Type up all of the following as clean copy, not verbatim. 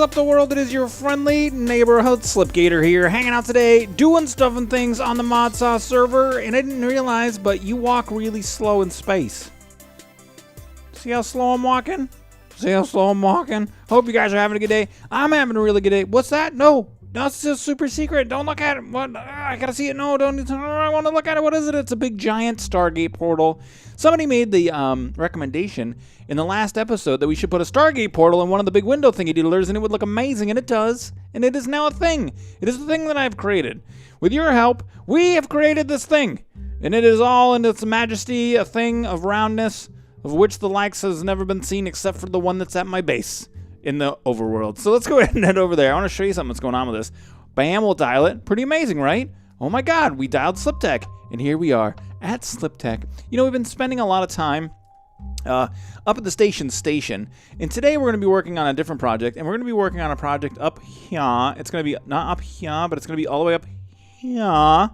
up the world? It is your friendly neighborhood Slipgator here, hanging out today, doing stuff and things on the ModSauce server, and I didn't realize, but you walk really slow in space. See how slow I'm walking? See how slow I'm walking? Hope you guys are having a good day. I'm having a really good day. What's that? No, that's just super secret. Don't look at it. What? I gotta see it. No, don't. I want to look at it. What is it? It's a big giant Stargate portal. Somebody made the recommendation in the last episode that we should put a Stargate portal in one of the big window thingy doodlers, and it would look amazing, and it does. And it is now a thing. It is the thing that I've created. With your help, we have created this thing, and it is all in its majesty, a thing of roundness, of which the likes has never been seen except for the one that's at my base in the overworld. So let's go ahead and head over there. I want to show you something that's going on with this. Bam, we'll dial it. Pretty amazing, right? Oh my God, we dialed Sliptech, and here we are at Sliptech. You know, we've been spending a lot of time up at the station, and today we're going to be working on a different project, and we're going to be working on a project up here. It's going to be not up here, but it's going to be all the way up here, and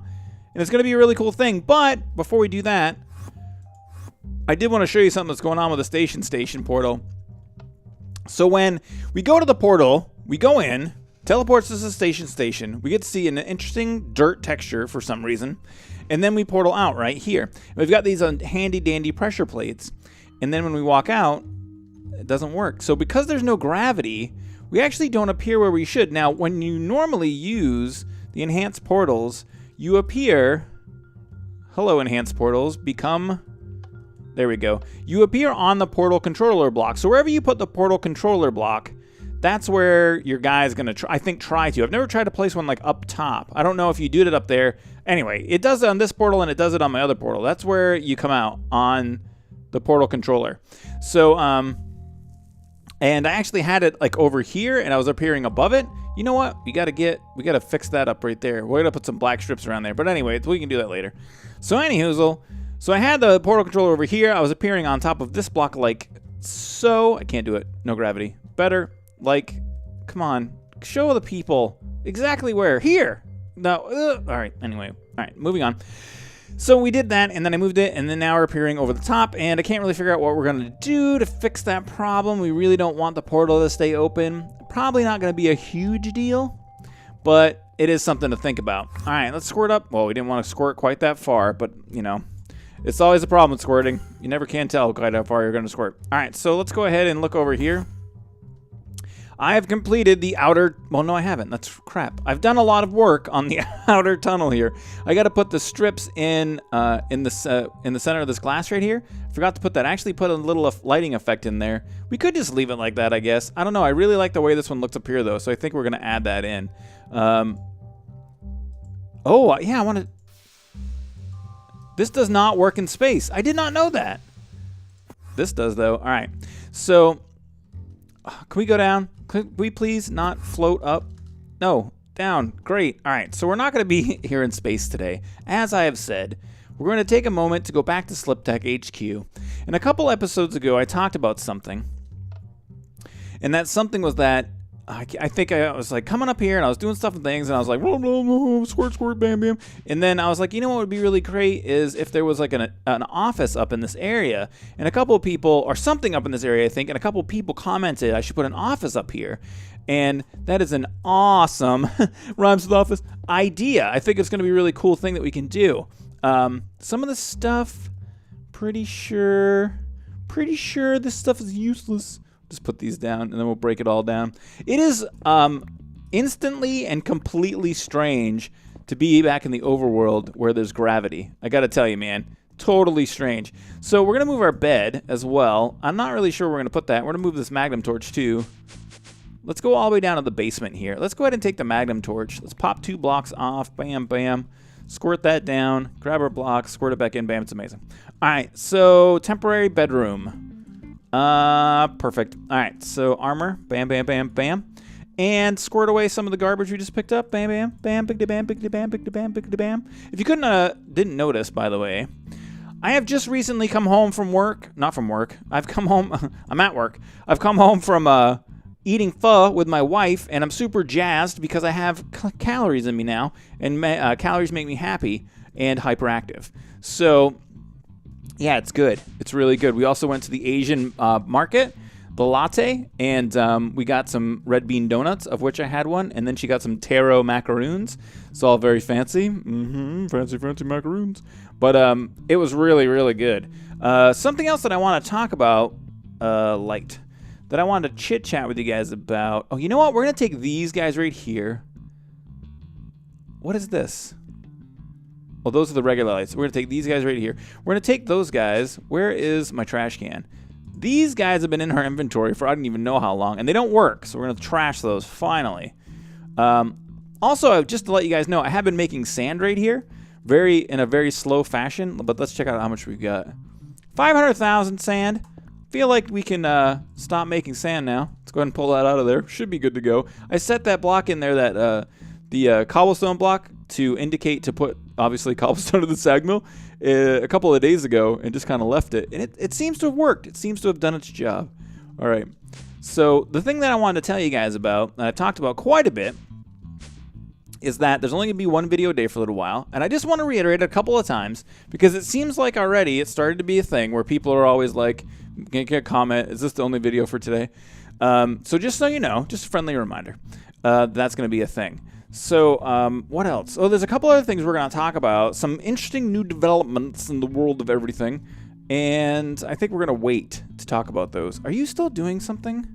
it's going to be a really cool thing. But before we do that, I did want to show you something that's going on with the station portal. So when we go to the portal, we go in, teleports us to the station. We get to see an interesting dirt texture for some reason, and then we portal out right here. And we've got these handy dandy pressure plates, and then when we walk out, it doesn't work. So because there's no gravity, we actually don't appear where we should. Now, when you normally use the enhanced portals, you appear, hello enhanced portals, become, there we go. You appear on the portal controller block. So wherever you put the portal controller block, that's where your guy is going to, try to. I've never tried to place one like up top. I don't know if you did it up there. Anyway, it does it on this portal and it does it on my other portal. That's where you come out on the portal controller. So, and I actually had it like over here and I was appearing above it. You know what? We got to fix that up right there. We're going to put some black strips around there. But anyway, we can do that later. So anyhoozle, so I had the portal controller over here. I was appearing on top of this block like so. I can't do it. No gravity. Better. Like, come on. Show the people exactly where. Here. No. All right. Anyway. All right. Moving on. So we did that, and then I moved it, and then now we're appearing over the top, and I can't really figure out what we're going to do to fix that problem. We really don't want the portal to stay open. Probably not going to be a huge deal, but it is something to think about. All right, let's squirt up. Well, we didn't want to squirt quite that far, but, you know, it's always a problem with squirting. You never can tell quite how far you're going to squirt. All right, so let's go ahead and look over here. I have completed the outer, well, no, I haven't. That's crap. I've done a lot of work on the outer tunnel here. I got to put the strips in the center of this glass right here. Forgot to put that. I actually put a little lighting effect in there. We could just leave it like that, I guess. I don't know. I really like the way this one looks up here, though, so I think we're going to add that in. Oh, yeah, I want to... This does not work in space. I did not know that. This does, though. All right. So, can we go down? Could we please not float up? No, down. Great. All right, so we're not going to be here in space today. As I have said, we're going to take a moment to go back to Sliptech HQ. And a couple episodes ago, I talked about something. And that something was that I think I was like coming up here and I was doing stuff and things and I was like, blah, blah, blah, squirt, squirt, bam, bam. And then I was like, you know what would be really great is if there was like an office up in this area and a couple of people, or something up in this area, I think, and a couple of people commented I should put an office up here. And that is an awesome, rhymes with office, idea. I think it's going to be a really cool thing that we can do. Some of the stuff, pretty sure this stuff is useless. Just put these down, and then we'll break it all down. It is instantly and completely strange to be back in the overworld where there's gravity. I got to tell you, man, totally strange. So we're going to move our bed as well. I'm not really sure where we're going to put that. We're going to move this magnum torch, too. Let's go all the way down to the basement here. Let's go ahead and take the magnum torch. Let's pop 2 blocks off. Bam, bam. Squirt that down. Grab our block. Squirt it back in. Bam, it's amazing. All right, so temporary bedroom. Perfect. All right, so armor, bam, bam, bam, bam, and squirt away some of the garbage we just picked up, bam, bam, bam, big da bam, big da bam, big da bam, big da bam. If you didn't notice, by the way, I have just recently come home from work, not from work, I've come home, I'm at work, I've come home from, eating pho with my wife, and I'm super jazzed because I have calories in me now, and calories make me happy and hyperactive. So, yeah, it's good. It's really good. We also went to the Asian market. the latte, and we got some red bean donuts, of which I had one, and then she got some taro macaroons. It's all very fancy. Fancy macaroons. But it was really, really good. Something else that I want to talk about, that I wanted to chit-chat with you guys about. Oh, you know what? We're going to take these guys right here. What is this? Oh, those are the regular lights. We're going to take these guys right here. We're going to take those guys. Where is my trash can? These guys have been in our inventory for I don't even know how long, and they don't work, so we're going to trash those finally. Also, just to let you guys know, I have been making sand right here in a very slow fashion, but let's check out how much we've got. 500,000 sand. Feel like we can stop making sand now. Let's go ahead and pull that out of there. Should be good to go. I set that block in there, that the cobblestone block, to indicate to put, obviously, cobblestone to the sag mill a couple of days ago, and just kind of left it. And it seems to have worked. It seems to have done its job. All right. So the thing that I wanted to tell you guys about, and I've talked about quite a bit, is that there's only going to be one video a day for a little while. And I just want to reiterate a couple of times, because it seems like already it started to be a thing where people are always like, get a comment, is this the only video for today? So just so you know, just a friendly reminder, that's going to be a thing. So what else? Oh, there's a couple other things we're going to talk about. Some interesting new developments in the world of everything. And I think we're going to wait to talk about those. Are you still doing something?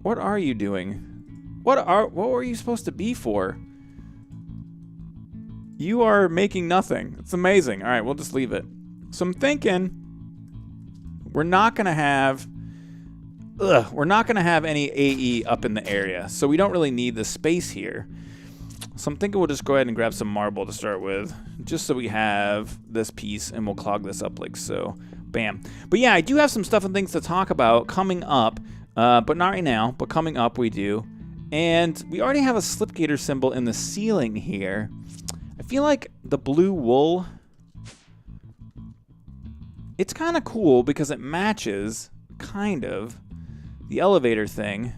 What are you doing? What were you supposed to be for? You are making nothing. It's amazing. All right, we'll just leave it. So I'm thinking we're not going to have any AE up in the area, so we don't really need the space here. So I'm thinking we'll just go ahead and grab some marble to start with, just so we have this piece, and we'll clog this up like so. Bam. But yeah, I do have some stuff and things to talk about coming up, but not right now, but coming up we do. And we already have a Slipgator symbol in the ceiling here. I feel like the blue wool, it's kind of cool because it matches, kind of, the elevator thing.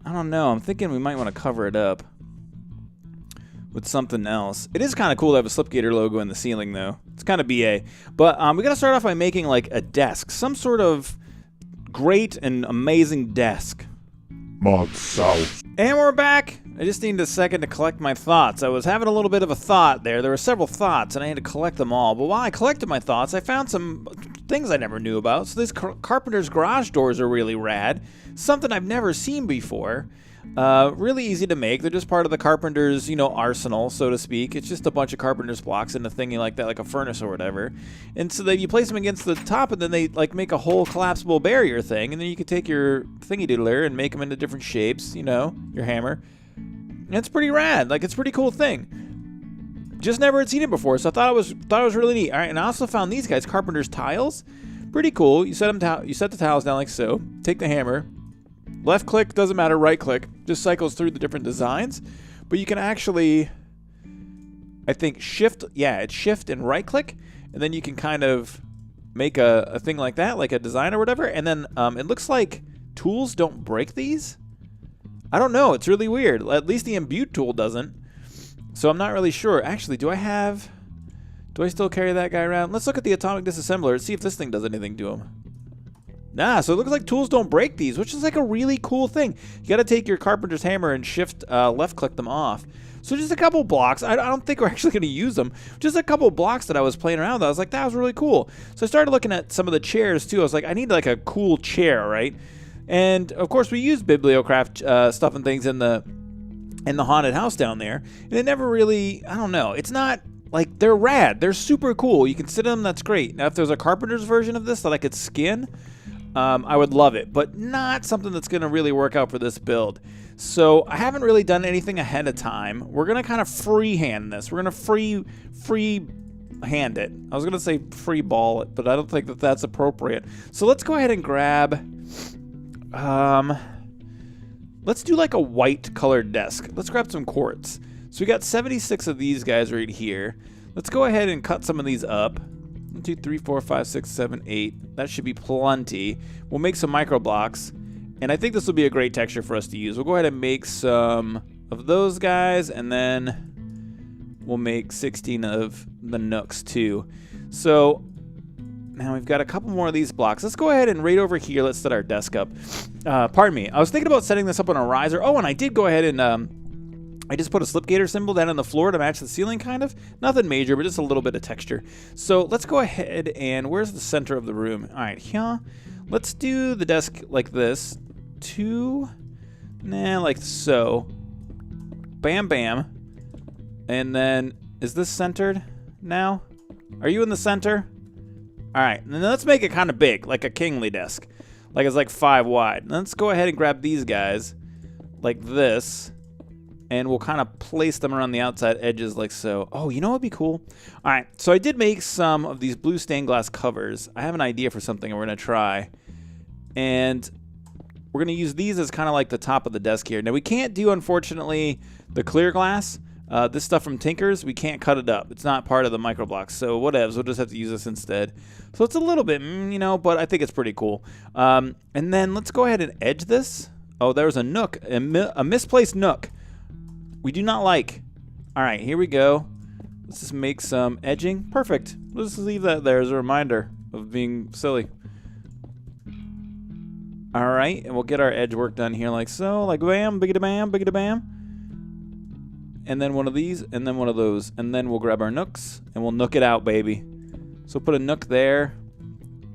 I don't know. I'm thinking we might want to cover it up with something else. It is kind of cool to have a Slipgator logo in the ceiling, though. It's kind of BA. But we got to start off by making, like, a desk. Some sort of great and amazing desk. ModSauce. And we're back. I just needed a second to collect my thoughts. I was having a little bit of a thought there. There were several thoughts, and I had to collect them all. But while I collected my thoughts, I found some things I never knew about. So these carpenter's garage doors are really rad. Something I've never seen before. Really easy to make. They're just part of the carpenter's, arsenal, so to speak. It's just a bunch of carpenter's blocks in a thingy like that, like a furnace or whatever. And so that you place them against the top, and then they make a whole collapsible barrier thing. And then you can take your thingy doodler and make them into different shapes. Your hammer. And it's pretty rad. It's a pretty cool thing. Just never had seen it before, so I thought it was really neat. All right, and I also found these guys, carpenter's tiles. Pretty cool. You set the tiles down like so. Take the hammer. Left click, doesn't matter, right click, just cycles through the different designs. But you can actually, I think, shift and right click, and then you can kind of make a thing like that, like a design or whatever. And then it looks like tools don't break these. I don't know, it's really weird. At least the imbued tool doesn't. So I'm not really sure. Actually, do I still carry that guy around? Let's look at the atomic disassembler and see if this thing does anything to him. Nah, so it looks like tools don't break these, which is like a really cool thing. You got to take your carpenter's hammer and shift left click them off. So just a couple blocks. I don't think we're actually going to use them. Just a couple blocks that I was playing around with. I was like, that was really cool. So I started looking at some of the chairs too. I was like, I need like a cool chair, right? And of course we use bibliocraft stuff and things in the haunted house down there. And it never really, I don't know. It's not like, they're rad. They're super cool. You can sit in them. That's great. Now if there's a carpenter's version of this that I could skin, I would love it, but not something that's going to really work out for this build. So I haven't really done anything ahead of time. We're going to kind of freehand this. We're going to free hand it. I was going to say free ball it, but I don't think that that's appropriate. So let's go ahead and grab, let's do like a white colored desk. Let's grab some quartz. So we got 76 of these guys right here. Let's go ahead and cut some of these up. 1, 2, 3, 4, 5, 6, 7, 8. That should be plenty. We'll make some micro blocks, and I think this will be a great texture for us to use. We'll go ahead and make some of those guys, and then we'll make 16 of the nooks too. So Now we've got a couple more of these blocks. Let's go ahead and right over here, let's set our desk up. Pardon me. I was thinking about setting this up on a riser. Oh, and I did go ahead and I just put a Slipgator symbol down on the floor to match the ceiling, kind of. Nothing major, but just a little bit of texture. So let's go ahead and where's the center of the room? All right, here. Let's do the desk like this. Like so. Bam, bam. And then, is this centered now? Are you in the center? All right, and then let's make it kind of big, like a kingly desk. Like it's like 5 wide. Let's go ahead and grab these guys like this. And we'll kind of place them around the outside edges like so. Oh, you know what would be cool? All right, so I did make some of these blue stained glass covers. I have an idea for something we're going to try. And we're going to use these as kind of like the top of the desk here. Now, we can't do, unfortunately, the clear glass. This stuff from Tinkers, we can't cut it up. It's not part of the microblocks, so whatevs. We'll just have to use this instead. So it's a little bit, but I think it's pretty cool. And then let's go ahead and edge this. Oh, there's a nook, a misplaced nook. We do not like. All right, here we go. Let's just make some edging. Perfect. Let's just leave that there as a reminder of being silly. All right, and we'll get our edge work done here like so, like bam, biggity bam, biggity bam. And then one of these, and then one of those. And then we'll grab our nooks, and we'll nook it out, baby. So put a nook there,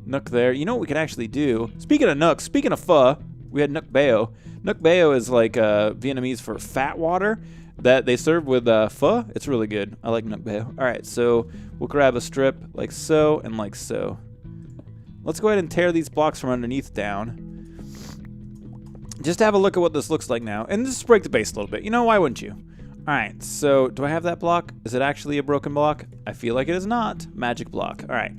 nook there. You know what we could actually do? Speaking of nooks, speaking of pho, we had nook bao. Nook bao is like Vietnamese for fat water that they serve with pho. It's really good. I like nook bao. All right, so we'll grab a strip like so and like so. Let's go ahead and tear these blocks from underneath down. Just to have a look at what this looks like now. And just break the base a little bit. You know, why wouldn't you? All right, so do I have that block? Is it actually a broken block? I feel like it is not. Magic block. All right,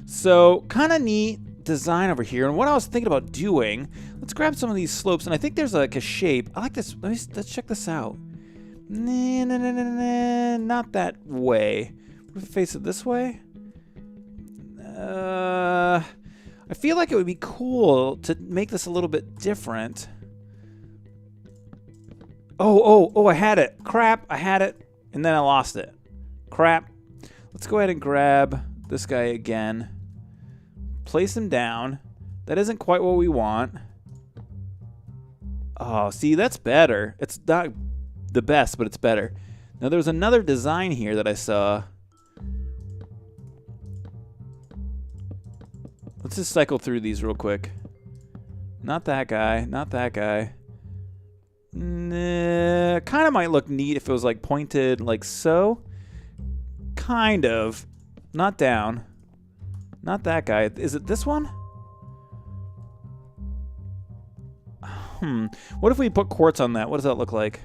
so kind of neat design over here. And what I was thinking about doing, let's grab some of these slopes. And I think there's like a shape. I like this. Let's check this out. Not that way. What if we face it this way? I feel like it would be cool to make this a little bit different. Oh, I had it. Crap, I had it, and then I lost it. Crap. Let's go ahead and grab this guy again. Place him down. That isn't quite what we want. Oh, see, that's better. It's not the best, but it's better. Now, there's another design here that I saw. Let's just cycle through these real quick. Not that guy. Not that guy. Kind of might look neat if it was like pointed like so. Kind of. Not down. Not that guy. Is it this one? What if we put quartz on that? What does that look like?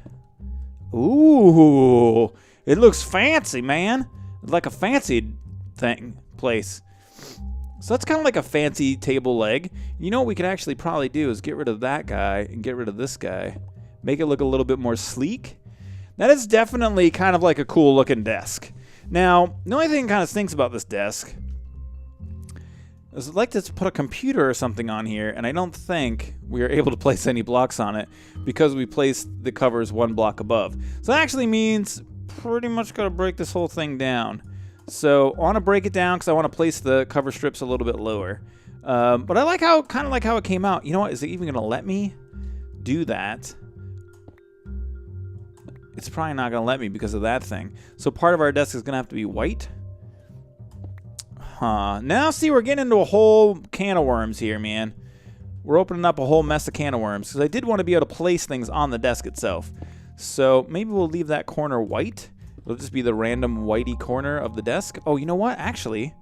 Ooh. It looks fancy, man. Like a fancy place. So that's kind of like a fancy table leg. You know what we could actually probably do is get rid of that guy and get rid of this guy. Make it look a little bit more sleek. That is definitely kind of like a cool looking desk. Now, the only thing that kind of stinks about this desk is I'd like to put a computer or something on here, and I don't think we are able to place any blocks on it because we placed the covers 1 block above. So that actually means pretty much got to break this whole thing down. So I want to break it down because I want to place the cover strips a little bit lower. But I like how, kind of like how it came out. You know what? Is it even going to let me do that? It's probably not going to let me because of that thing. So part of our desk is going to have to be white. Now, see, we're getting into a whole can of worms here, man. We're opening up a whole mess of can of worms because I did want to be able to place things on the desk itself. So maybe we'll leave that corner white. It'll just be the random whitey corner of the desk. Oh, you know what? Actually,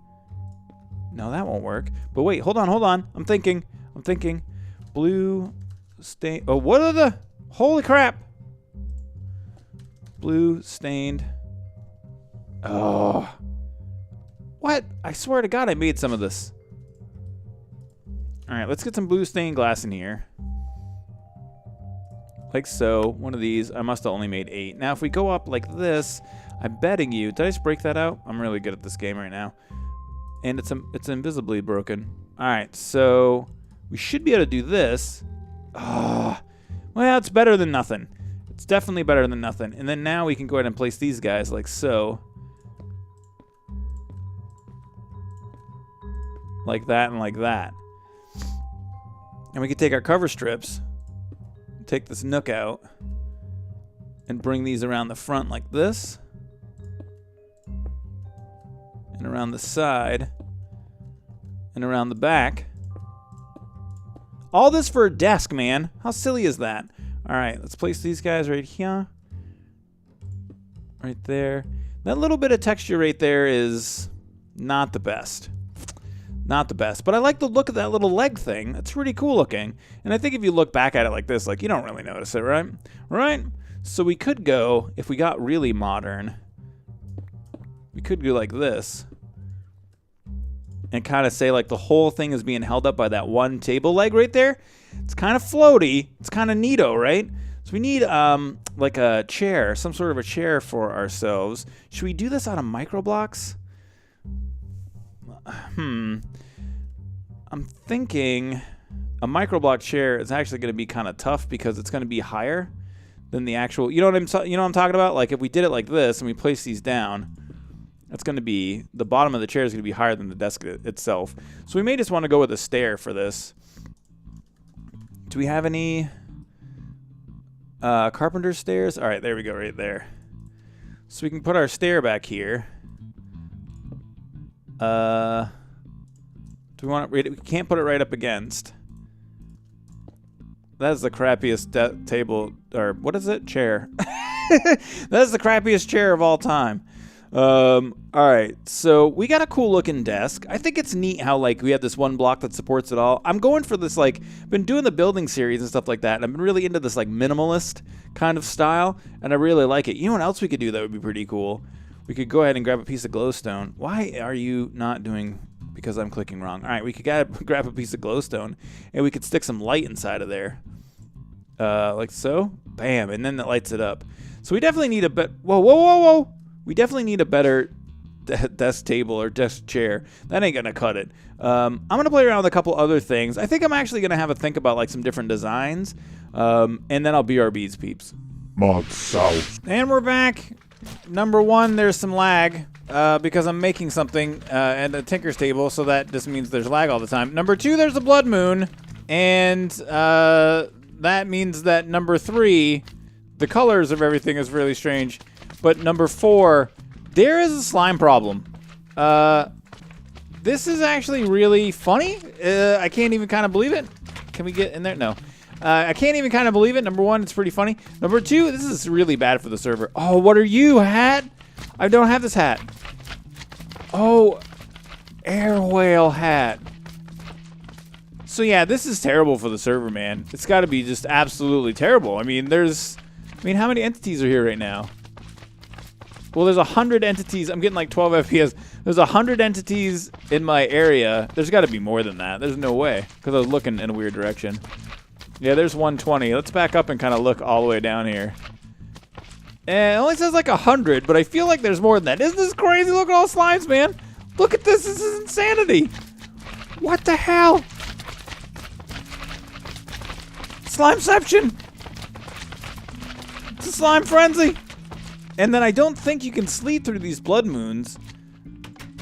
no, that won't work. But wait, hold on. I'm thinking. Blue stain. Oh, what are the? Holy crap. Blue stained. Oh. What? I swear to God I made some of this. Alright, let's get some blue stained glass in here. Like so. One of these. I must have only made 8. Now, if we go up like this, I'm betting you... Did I just break that out? I'm really good at this game right now. And it's invisibly broken. Alright, so... We should be able to do this. Oh, well, it's better than nothing. It's definitely better than nothing. And then now we can go ahead and place these guys like so. like that, and like that. And we could take our cover strips, take this nook out, and bring these around the front like this. And around the side. And around the back. All this for a desk, man. How silly is that? Alright, let's place these guys right here. Right there. That little bit of texture right there is not the best. Not the best. But I like the look of that little leg thing. That's really cool looking. And I think if you look back at it like this, like, you don't really notice it, right? Right? So we could go, if we got really modern, we could go like this. And kind of say like the whole thing is being held up by that one table leg right there. It's kind of floaty. It's kind of neato, right? So we need like a chair, some sort of a chair for ourselves. Should we do this out of micro blocks? I'm thinking a micro block chair is actually going to be kind of tough because it's going to be higher than the actual. You know what I'm talking about? Like if we did it like this and we place these down, that's going to be, the bottom of the chair is going to be higher than the desk itself. So we may just want to go with a stair for this. Do we have any carpenter stairs? All right, there we go, right there. So we can put our stair back here. Do we want it? We can't put it right up against. That is the crappiest table, or what is it? Chair. That is the crappiest chair of all time. All right, so we got a cool looking desk. I think it's neat how like we have this one block that supports it all. I'm going for this, like, been doing the building series and stuff like that, and I've been really into this like minimalist kind of style, and I really like it. You know what else we could do that would be pretty cool? We could go ahead and grab a piece of glowstone. Why are you not doing? Because I'm clicking wrong. All right, we could grab a piece of glowstone, and we could stick some light inside of there, like so. Bam, and then that lights it up. So we definitely need a bit. Whoa! We definitely need a better desk table or desk chair. That ain't gonna cut it. I'm gonna play around with a couple other things. I think I'm actually gonna have a think about like some different designs, and then I'll BRBs, peeps. ModSauce. And we're back. Number one, there's some lag because I'm making something at a tinker's table, so that just means there's lag all the time. Number two, there's a blood moon, and that means that number three, the colors of everything is really strange. But number four, there is a slime problem. This is actually really funny. I can't even kind of believe it. Can we get in there? No. I can't even kind of believe it. Number one, it's pretty funny. Number two, this is really bad for the server. Oh, what are you, hat? I don't have this hat. Oh, air whale hat. So yeah, this is terrible for the server, man. It's got to be just absolutely terrible. I mean, how many entities are here right now? Well, there's 100 entities. I'm getting like 12 FPS. There's 100 entities in my area. There's got to be more than that. There's no way, because I was looking in a weird direction. Yeah, there's 120. Let's back up and kind of look all the way down here. And it only says like 100, but I feel like there's more than that. Isn't this crazy? Look at all slimes, man. Look at this. This is insanity. What the hell? Slimeception. It's a slime frenzy. And then I don't think you can sleep through these blood moons.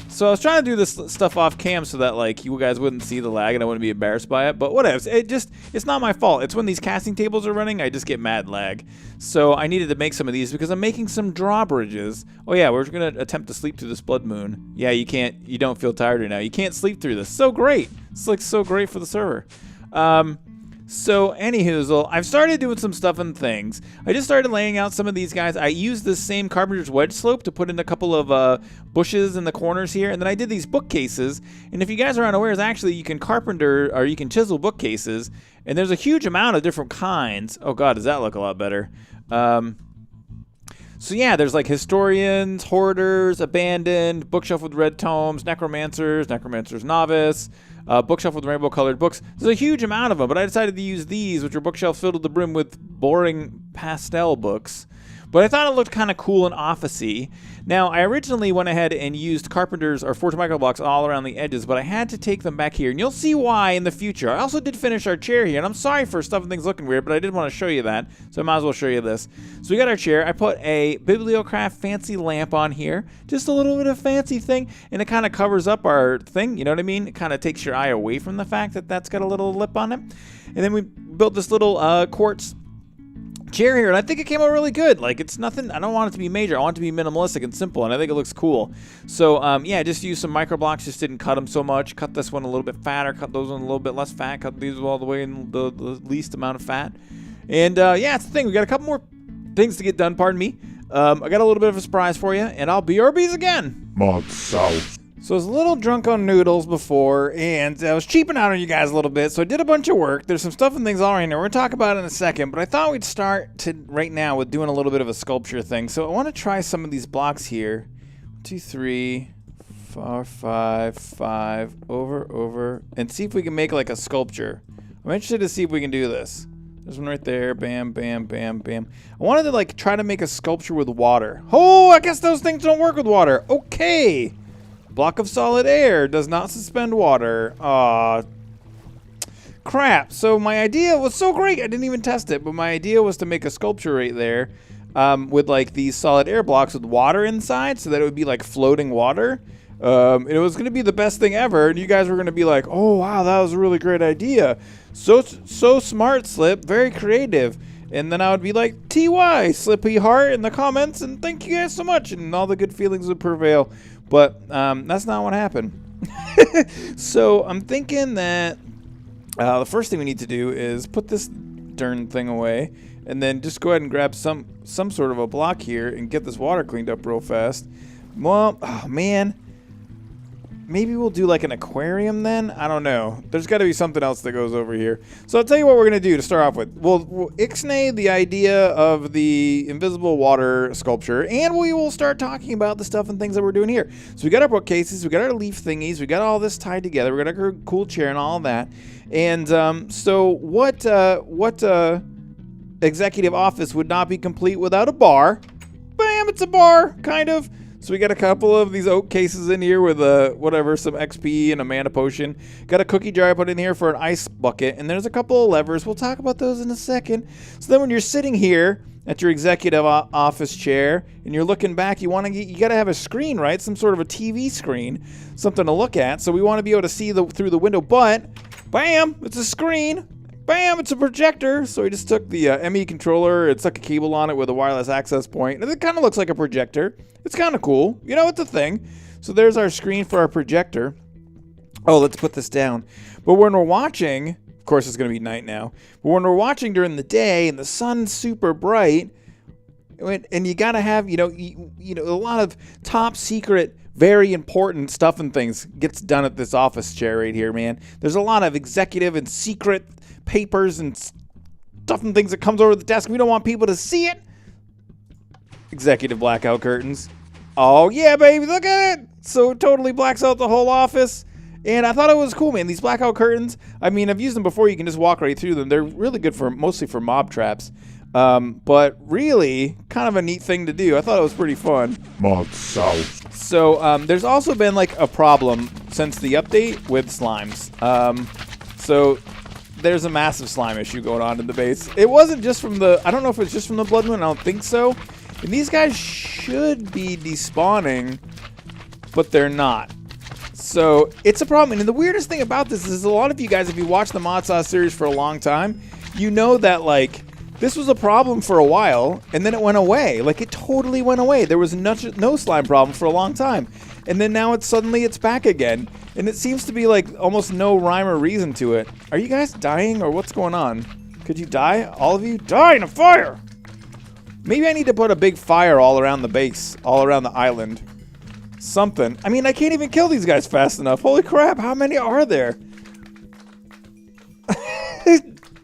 So I was trying to do this stuff off cam so that like you guys wouldn't see the lag and I wouldn't be embarrassed by it. But whatever. It's not my fault. It's when these casting tables are running, I just get mad lag. So I needed to make some of these because I'm making some drawbridges. Oh yeah, we're going to attempt to sleep through this blood moon. Yeah, you don't feel tired right now. You can't sleep through this. So great. It's like so great for the server. So, anywhoozle, I've started doing some stuff and things. I just started laying out some of these guys. I used this same carpenter's wedge slope to put in a couple of bushes in the corners here, and then I did these bookcases. And if you guys are unaware, actually you can carpenter or you can chisel bookcases, and there's a huge amount of different kinds. Oh God, does that look a lot better? So yeah, there's like historians, hoarders, abandoned, bookshelf with red tomes, necromancers, necromancer's novice. Bookshelf with rainbow-colored books. There's a huge amount of them, but I decided to use these, which are bookshelves filled to the brim with boring pastel books. but I thought it looked kind of cool and office-y. Now, I originally went ahead and used Carpenter's or Forged Micro Blocks all around the edges, but I had to take them back here, and you'll see why in the future. I also did finish our chair here, and I'm sorry for stuff and things looking weird, but I did want to show you that, so I might as well show you this. So we got our chair. I put a Bibliocraft fancy lamp on here, just a little bit of fancy thing, and it kind of covers up our thing, you know what I mean? It kind of takes your eye away from the fact that that's got a little lip on it. And then we built this little quartz chair here, and I think it came out really good. Like, it's nothing, I don't want it to be major, I want it to be minimalistic and simple, and I think it looks cool. So yeah, just used some micro blocks, just didn't cut them so much. Cut this one a little bit fatter, cut those one a little bit less fat, cut these all the way in the least amount of fat. And yeah, it's the thing, we got a couple more things to get done, pardon me. I got a little bit of a surprise for you, and I'll BRBs again. ModSauce. So I was a little drunk on noodles before, and I was cheaping out on you guys a little bit, so I did a bunch of work. There's some stuff and things all right now. We're going to talk about it in a second, but I thought we'd start right now with doing a little bit of a sculpture thing. So I want to try some of these blocks here. 1, 2, 3, 4, 5, 5, over, and see if we can make like a sculpture. I'm interested to see if we can do this. There's one right there. Bam, bam, bam, bam. I wanted to like try to make a sculpture with water. Oh, I guess those things don't work with water. Okay. Block of solid air does not suspend water. Aw, crap. So my idea was so great, I didn't even test it, but my idea was to make a sculpture right there with like these solid air blocks with water inside so that it would be like floating water. It was going to be the best thing ever, and you guys were going to be like, oh, wow, that was a really great idea. So smart, Slip. Very creative. And then I would be like, TY, Slippy Heart in the comments, and thank you guys so much, and all the good feelings would prevail. But that's not what happened. So I'm thinking that the first thing we need to do is put this darn thing away, and then just go ahead and grab some sort of a block here and get this water cleaned up real fast. Well, oh man. Maybe we'll do like an aquarium then? I don't know. There's got to be something else that goes over here. So I'll tell you what we're going to do to start off with. We'll ixnay the idea of the invisible water sculpture, and we will start talking about the stuff and things that we're doing here. So we got our bookcases, we got our leaf thingies, we got all this tied together, we got our cool chair and all of that. And so what executive office would not be complete without a bar? Bam, it's a bar, kind of. So we got a couple of these oak cases in here with whatever, some XP and a mana potion. Got a cookie jar I put in here for an ice bucket, and there's a couple of levers. We'll talk about those in a second. So then when you're sitting here at your executive office chair and you're looking back, you got to have a screen, right? Some sort of a TV screen, something to look at. So we want to be able to see through the window, but bam, it's a screen. Bam, it's a projector. So we just took the ME controller and stuck a cable on it with a wireless access point, and it kind of looks like a projector. It's kind of cool. You know, it's a thing. So there's our screen for our projector. Oh, let's put this down. But when we're watching, of course it's going to be night now, but when we're watching during the day and the sun's super bright, and you got to have, you know, a lot of top secret, very important stuff and things gets done at this office chair right here, man. There's a lot of executive and secret papers and stuff and things that comes over the desk. We don't want people to see it. Executive blackout curtains. Oh yeah, baby, look at it. So it totally blacks out the whole office. And I thought it was cool, man. These blackout curtains, I mean, I've used them before. You can just walk right through them. They're really good mostly for mob traps. But really kind of a neat thing to do. I thought it was pretty fun. ModSauce. So there's also been like a problem since the update with slimes. So there's a massive slime issue going on in the base. It wasn't just from I don't know if it's just from the blood moon. I don't think so. And these guys should be despawning, but they're not. So it's a problem. And the weirdest thing about this is a lot of you guys, if you watch the ModSauce series for a long time, you know that like this was a problem for a while, and then it went away. Like it totally went away. There was no slime problem for a long time. And then now suddenly it's back again. And it seems to be like almost no rhyme or reason to it. Are you guys dying or what's going on? Could you die? All of you? Die in a fire! Maybe I need to put a big fire all around the base, all around the island. Something. I mean, I can't even kill these guys fast enough. Holy crap, how many are there?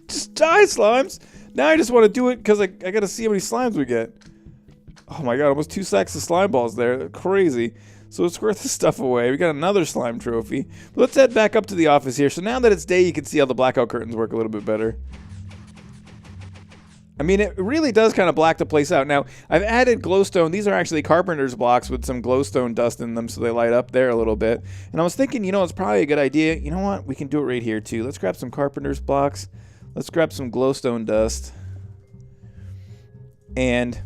Just die, slimes. Now I just want to do it because I got to see how many slimes we get. Oh my god, almost 2 sacks of slime balls there. They're crazy. So let's squirt this stuff away. We got another slime trophy. But let's head back up to the office here. So now that it's day, you can see how the blackout curtains work a little bit better. I mean, it really does kind of black the place out. Now, I've added glowstone. These are actually carpenter's blocks with some glowstone dust in them, so they light up there a little bit. And I was thinking, you know, it's probably a good idea. You know what? We can do it right here, too. Let's grab some carpenter's blocks. Let's grab some glowstone dust. And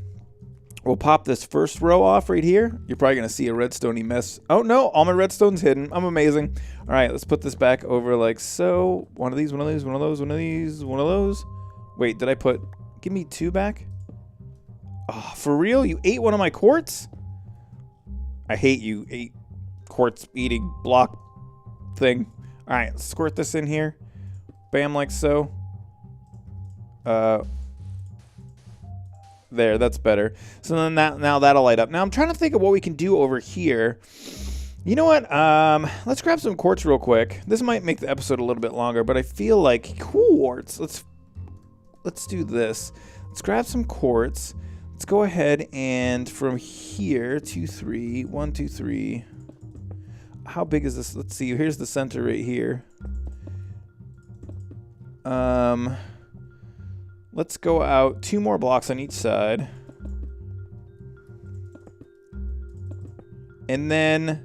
we'll pop this first row off right here. You're probably going to see a redstone-y mess. Oh, no. All my redstone's hidden. I'm amazing. All right, let's put this back over like so. One of these, one of these, one of those, one of these, one of those. Wait, did I put... Give me 2 back? Oh, for real? You ate one of my quartz? I hate you, 8 quartz eating block thing. All right, let's squirt this in here. Bam, like so. There, that's better. So then now that'll light up. Now I'm trying to think of what we can do over here. You know what? Let's grab some quartz real quick. This might make the episode a little bit longer, but I feel like quartz. Let's do this. Let's grab some quartz. Let's go ahead and from here, 2, 3, 1, 2, 3. How big is this? Let's see. Here's the center right here. Let's go out 2 more blocks on each side. And then.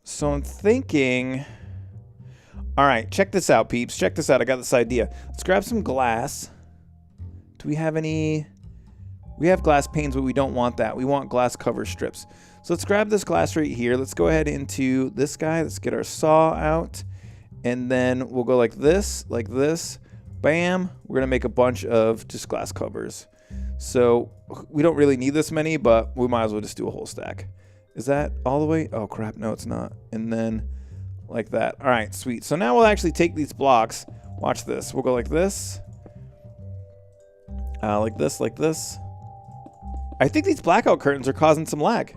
So I'm thinking. All right, check this out, peeps. Check this out. I got this idea. Let's grab some glass. Do we have any? We have glass panes, but we don't want that. We want glass cover strips. So let's grab this glass right here. Let's go ahead into this guy. Let's get our saw out. And then we'll go like this, bam. We're going to make a bunch of just glass covers. So we don't really need this many, but we might as well just do a whole stack. Is that all the way? Oh, crap. No, it's not. And then like that. All right, sweet. So now we'll actually take these blocks. Watch this. We'll go like this. Like this, like this. I think these blackout curtains are causing some lag.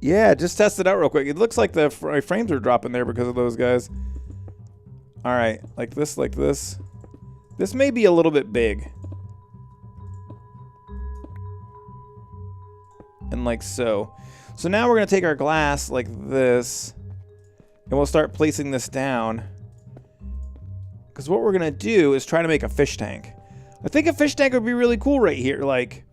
Yeah, just test it out real quick. It looks like the frames are dropping there because of those guys. All right, like this, like this. This may be a little bit big. And like so. So now we're going to take our glass like this. And we'll start placing this down. Because what we're going to do is try to make a fish tank. I think a fish tank would be really cool right here. Like,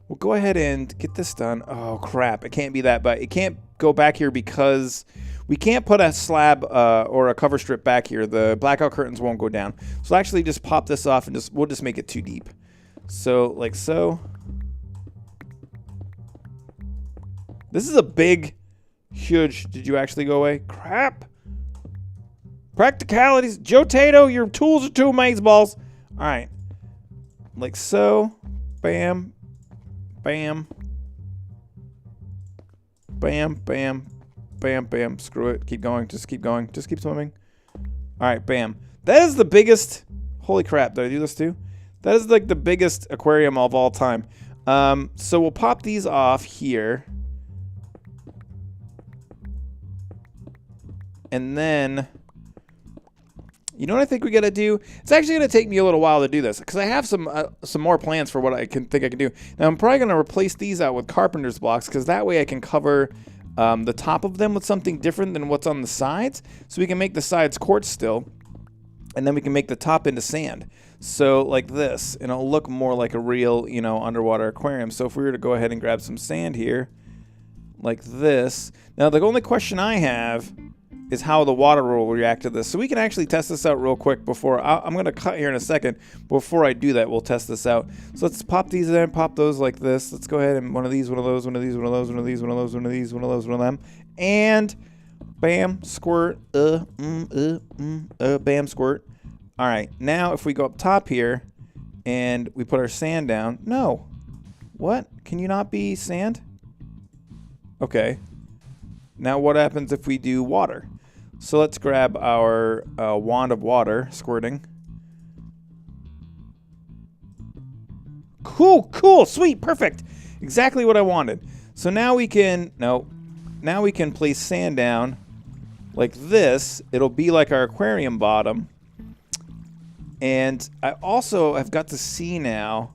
we'll go ahead and get this done. Oh, crap. It can't be that, but it can't go back here because we can't put a slab or a cover strip back here. The blackout curtains won't go down. So actually just pop this off and we'll just make it too deep. So, like so. This is a big, huge... Did you actually go away? Crap. Practicalities. Joe Tato, your tools are too amazeballs. All right. Like so. Bam. Bam. Bam, bam, bam, bam. Screw it. Keep going. Just keep going. Just keep swimming. All right, bam. That is the biggest... Holy crap. Did I do this too? That is like the biggest aquarium of all time. So we'll pop these off here. And then... You know what I think we gotta do? It's actually gonna take me a little while to do this because I have some more plans for what I think I can do. Now I'm probably gonna replace these out with carpenter's blocks because that way I can cover the top of them with something different than what's on the sides. So we can make the sides quartz still, and then we can make the top into sand. So like this, and it'll look more like a real, you know, underwater aquarium. So if we were to go ahead and grab some sand here, like this. Now the only question I have is how the water will react to this. So we can actually test this out real quick before... I'm going to cut here in a second. Before I do that, we'll test this out. So let's pop these in, pop those like this. Let's go ahead and one of these, one of those, one of these, one of those, one of these, one of those, one of these, one of those, one of them. And bam, squirt, bam, squirt. All right, now if we go up top here and we put our sand down... No. What? Can you not be sand? Okay. Now what happens if we do water? So let's grab our wand of water, squirting. Cool, cool, sweet, perfect. Exactly what I wanted. So now we can, now we can place sand down like this. It'll be like our aquarium bottom. And I also have got to see now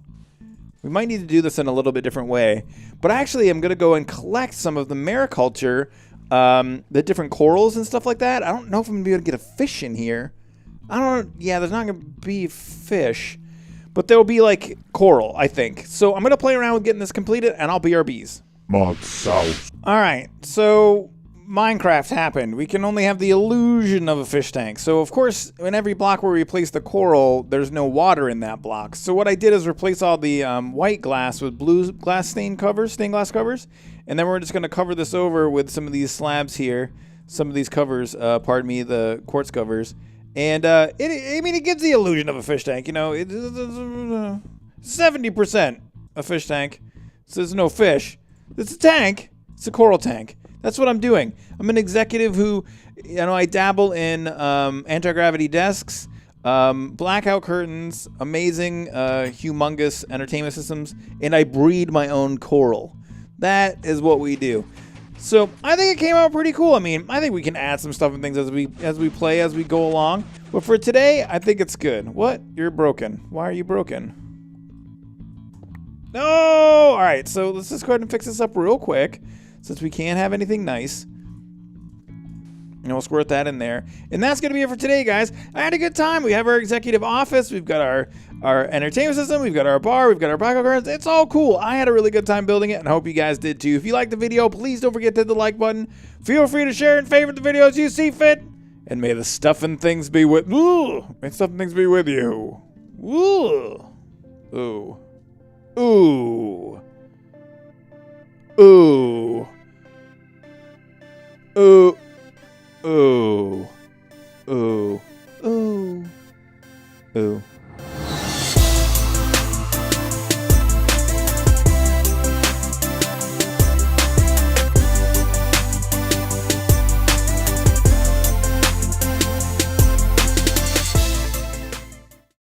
We might need to do this in a little bit different way. But actually, I'm going to go and collect some of the mariculture, the different corals and stuff like that. I don't know if I'm going to be able to get a fish in here. Yeah, there's not going to be fish. But there will be, like, coral, I think. So I'm going to play around with getting this completed, and I'll BRBs. ModSauce. All right, so Minecraft happened. We can only have the illusion of a fish tank. So, of course, in every block where we place the coral, there's no water in that block. So what I did is replace all the white glass with blue glass stained glass covers. And then we're just going to cover this over with some of these slabs here. Some of these covers, pardon me, the quartz covers. And, it gives the illusion of a fish tank. You know, it's 70% a fish tank. So there's no fish. It's a tank. It's a coral tank. That's what I'm doing. I'm an executive who, I dabble in anti-gravity desks, blackout curtains, amazing, humongous entertainment systems, and I breed my own coral. That is what we do. So I think it came out pretty cool. I mean, I think we can add some stuff and things as we play, as we go along. But for today, I think it's good. What? You're broken. Why are you broken? No! All right, so let's just go ahead and fix this up real quick, since we can't have anything nice. And we'll squirt that in there. And that's going to be it for today, guys. I had a good time. We have our executive office. We've got our entertainment system. We've got our bar. We've got our blackout curtains. It's all cool. I had a really good time building it, and I hope you guys did too. If you liked the video, please don't forget to hit the like button. Feel free to share and favorite the videos you see fit. And may the stuff and things be with... May stuff and things be with you. Ooh. Ooh. Ooh. Ooh.